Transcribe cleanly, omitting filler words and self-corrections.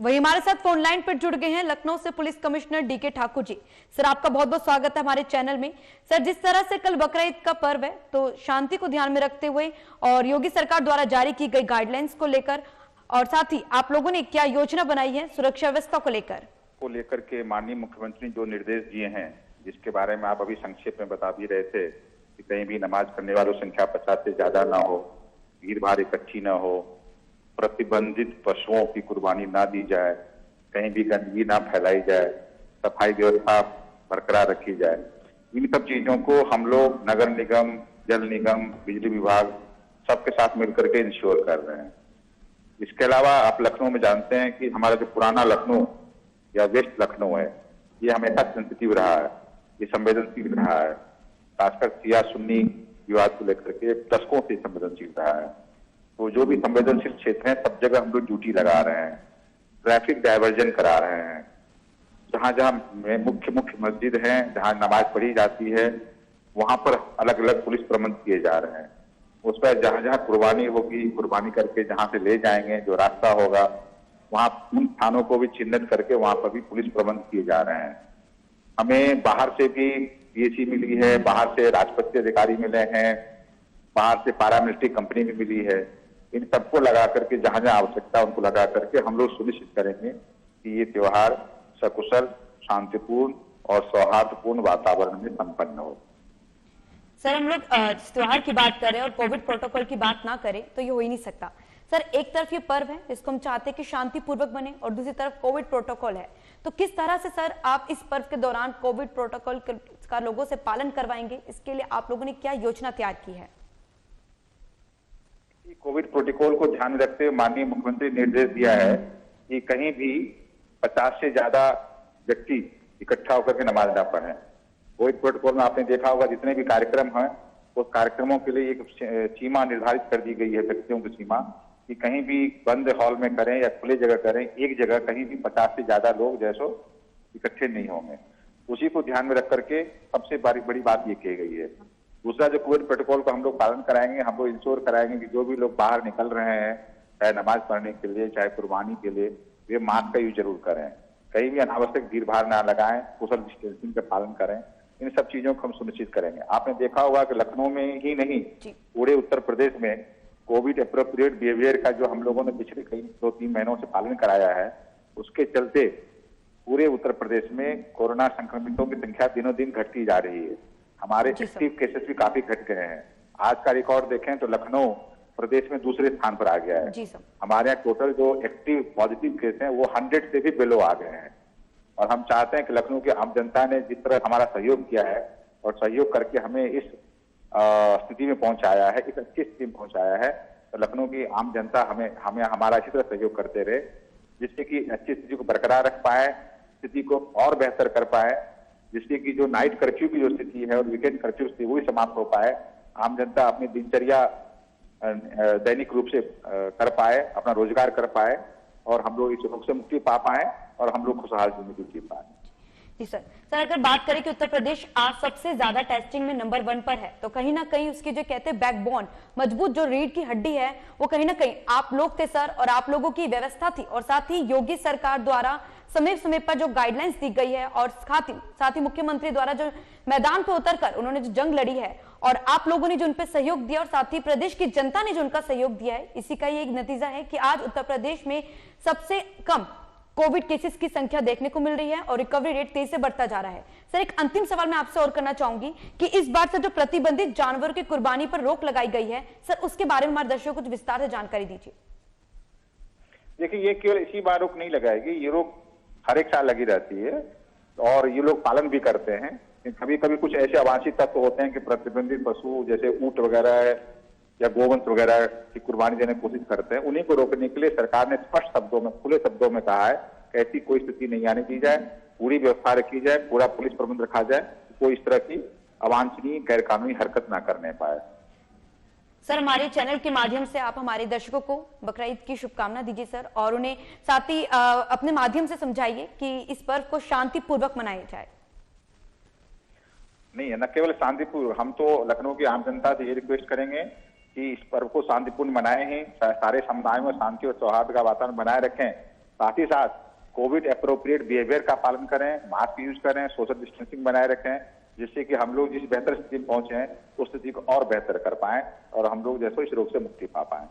वही हमारे साथ फोन लाइन पर जुड़ गए हैं लखनऊ से police commissioner DK Thakur ji. Sir, आपका बहुत बहुत स्वागत है हमारे चैनल में। सर, जिस तरह से कल बकरा ईद का पर्व है तो शांति को ध्यान में रखते हुए और योगी सरकार द्वारा जारी की गई गाइडलाइंस को लेकर और साथ ही आप लोगों ने क्या योजना बनाई है सुरक्षा व्यवस्था को लेकर के माननीय मुख्यमंत्री जो निर्देश दिए हैं, जिसके बारे में आप अभी संक्षेप में बता भी रहे थे कि कहीं भी नमाज पढ़ने वालों की संख्या 50 से ज्यादा ना हो, भीड़ भाड़ इकट्ठी ना हो, प्रतिबंधित पशुओं की कुर्बानी ना दी जाए, कहीं भी गंदगी ना फैलाई जाए, सफाई व्यवस्था बरकरार रखी जाए। इन सब चीजों को हम लोग नगर निगम, जल निगम, बिजली विभाग सबके साथ मिलकर के इंश्योर कर रहे हैं। इसके अलावा आप लखनऊ में जानते हैं कि हमारा जो पुराना लखनऊ या वेस्ट लखनऊ है, ये हमेशा सेंसिटिव रहा है, ये संवेदनशील रहा है, खासकर शिया सुन्नी विवाद को लेकर के दशकों से संवेदनशील रहा है। तो जो भी संवेदनशील क्षेत्र है सब जगह हम लोग ड्यूटी लगा रहे हैं, ट्रैफिक डायवर्जन करा रहे हैं। जहां जहां मुख्य मस्जिद है, जहां नमाज पढ़ी जाती है, वहां पर अलग अलग पुलिस प्रबंध किए जा रहे हैं। उस पर जहां जहां कुर्बानी होगी, कुर्बानी करके जहां से ले जाएंगे, जो रास्ता होगा वहां उन थानों को भी चिन्हित करके वहां पर भी पुलिस प्रबंध किए जा रहे हैं। हमें बाहर से भी पीएसी मिली है, बाहर से राजपत्य अधिकारी मिले हैं, बाहर से पैरामिलिट्री कंपनी भी मिली है। इन सबको लगा करके जहां जहां आवश्यकता उनको लगा करके हम लोग सुनिश्चित करेंगे कि ये त्योहार सकुशल, शांतिपूर्ण और सौहार्दपूर्ण वातावरण में संपन्न हो। सर, हम लोग त्योहार की बात करें और कोविड प्रोटोकॉल की बात ना करें तो ये हो ही नहीं सकता। सर, एक तरफ ये पर्व है इसको हम चाहते हैं कि शांतिपूर्वक बने और दूसरी तरफ कोविड प्रोटोकॉल है, तो किस तरह से सर आप इस पर्व के दौरान कोविड प्रोटोकॉल का लोगों से पालन करवाएंगे? इसके लिए आप लोगों ने क्या योजना तैयार की है? कोविड प्रोटोकॉल को ध्यान में रखते हुए माननीय मुख्यमंत्री ने निर्देश दिया है कि कहीं भी 50 से ज्यादा व्यक्ति इकट्ठा होकर के नमाज ना पढ़ें। कोविड प्रोटोकॉल में आपने देखा होगा जितने भी कार्यक्रम हैं उस कार्यक्रमों के लिए एक सीमा निर्धारित कर दी गई है, व्यक्तियों की सीमा, कि कहीं भी बंद हॉल में करें या खुले जगह करें, एक जगह कहीं भी 50 से ज्यादा लोग जैसो इकट्ठे नहीं होंगे। उसी को ध्यान में रख करके सबसे बड़ी बात ये की गई है। दूसरा, जो कोविड प्रोटोकॉल को हम लोग पालन कराएंगे, हम लोग इंश्योर कराएंगे कि जो भी लोग बाहर निकल रहे हैं, चाहे नमाज पढ़ने के लिए चाहे कुर्बानी के लिए, वे मास्क का यूज जरूर करें, कहीं भी अनावश्यक भीड़ भाड़ ना लगाएं, सोशल डिस्टेंसिंग का पालन करें। इन सब चीजों को हम सुनिश्चित करेंगे। आपने देखा होगा कि लखनऊ में ही नहीं पूरे उत्तर प्रदेश में कोविड एप्रोप्रिएट बिहेवियर का जो हम लोगों ने पिछले कई 2-3 महीनों से पालन कराया है, उसके चलते पूरे उत्तर प्रदेश में कोरोना संक्रमितों की संख्या दिनों दिन घटती जा रही है। हमारे एक्टिव केसेस भी काफी घट गए हैं। आज का रिकॉर्ड देखें तो लखनऊ प्रदेश में दूसरे स्थान पर आ गया है। हमारे यहाँ टोटल जो एक्टिव पॉजिटिव केस हैं वो 100 से भी बिलो आ गए हैं। और हम चाहते हैं कि लखनऊ की आम जनता ने जिस तरह हमारा सहयोग किया है और सहयोग करके हमें इस स्थिति में पहुंचाया है, इस अच्छी स्थिति में पहुंचाया है, तो लखनऊ की आम जनता हमें हमारा इसी तरह सहयोग करते रहे, जिससे कि अच्छी स्थिति को बरकरार रख पाए, स्थिति को और बेहतर कर पाए, जिससे कि जो नाइट कर्फ्यू की जो स्थिति है और वीकेंड कर्फ्यू स्थिति वो भी समाप्त हो पाए, आम जनता अपनी दिनचर्या दैनिक रूप से कर पाए, अपना रोजगार कर पाए और हम लोग इस रोग से मुक्ति पा पाए और हम लोग खुशहाल जिंदगी जी पाए। जी सर, अगर बात करें कि उत्तर प्रदेश आज सबसे ज्यादा टेस्टिंग में नंबर 1 पर है, तो कहीं ना कहीं उसकी जो कहते हैं बैकबोन, मजबूत जो रीढ़ की हड्डी है, वो कहीं ना कहीं आप लोग थे सर, और आप लोगों की व्यवस्था थी और साथ ही योगी सरकार द्वारा समय समय पर जो गाइडलाइंस दी गई है और साथ ही मुख्यमंत्री द्वारा जो मैदान पर उतरकर उन्होंने जो जंग लड़ी है और आप लोगों ने जो उन पर सहयोग दिया और साथ ही प्रदेश की जनता ने जो उनका सहयोग दिया है, इसी का ये एक नतीजा है कि आज उत्तर प्रदेश में सबसे कम कोविड केसेस की संख्या देखने को मिल रही है और रिकवरी रेट तेज से बढ़ता जा रहा है। सर, एक अंतिम सवाल मैं आपसे और करना चाहूंगी कि इस बार से जो प्रतिबंधित जानवरों की कुर्बानी पर रोक लगाई गई है, सर उसके बारे में हमारे दर्शकों को कुछ विस्तार से जानकारी दीजिए। देखिए, ये केवल इसी बार रोक नहीं लगाएगी, ये रोक हर एक साल लगी रहती है और ये लोग पालन भी करते हैं। कभी कभी कुछ ऐसे अवांछित तत्व होते हैं कि प्रतिबंधित पशु जैसे ऊंट वगैरह या गोवंश वगैरह की कुर्बानी देने की कोशिश करते हैं, उन्हीं को रोकने के लिए सरकार ने स्पष्ट शब्दों में, खुले शब्दों में कहा है कि ऐसी कोई स्थिति नहीं आने दी जाए, पूरी व्यवस्था रखी जाए, पूरा पुलिस प्रबंध रखा जाए, कोई इस तरह की अवांछनीय गैर कानूनी हरकत ना करने पाए। सर, हमारे चैनल के माध्यम से आप हमारे दर्शकों को बकरा ईद की शुभकामना दीजिए सर, और उन्हें साथ ही अपने माध्यम से समझाइए कि इस पर्व को शांतिपूर्वक मनाया जाए। नहीं है, न केवल शांतिपूर्वक, हम तो लखनऊ की आम जनता से ये रिक्वेस्ट करेंगे कि इस पर्व को शांतिपूर्ण मनाएं ही, सारे समुदायों में शांति और सौहार्द का वातावरण बनाए रखें साथ ही साथ कोविड अप्रोप्रिएट बिहेवियर का पालन करें, मास्क यूज करें, सोशल डिस्टेंसिंग बनाए रखें, जिससे कि हम लोग जिस बेहतर स्थिति में पहुंचे हैं उस स्थिति को और बेहतर कर पाएं और हम लोग जैसो इस रोग से मुक्ति पा पाएं।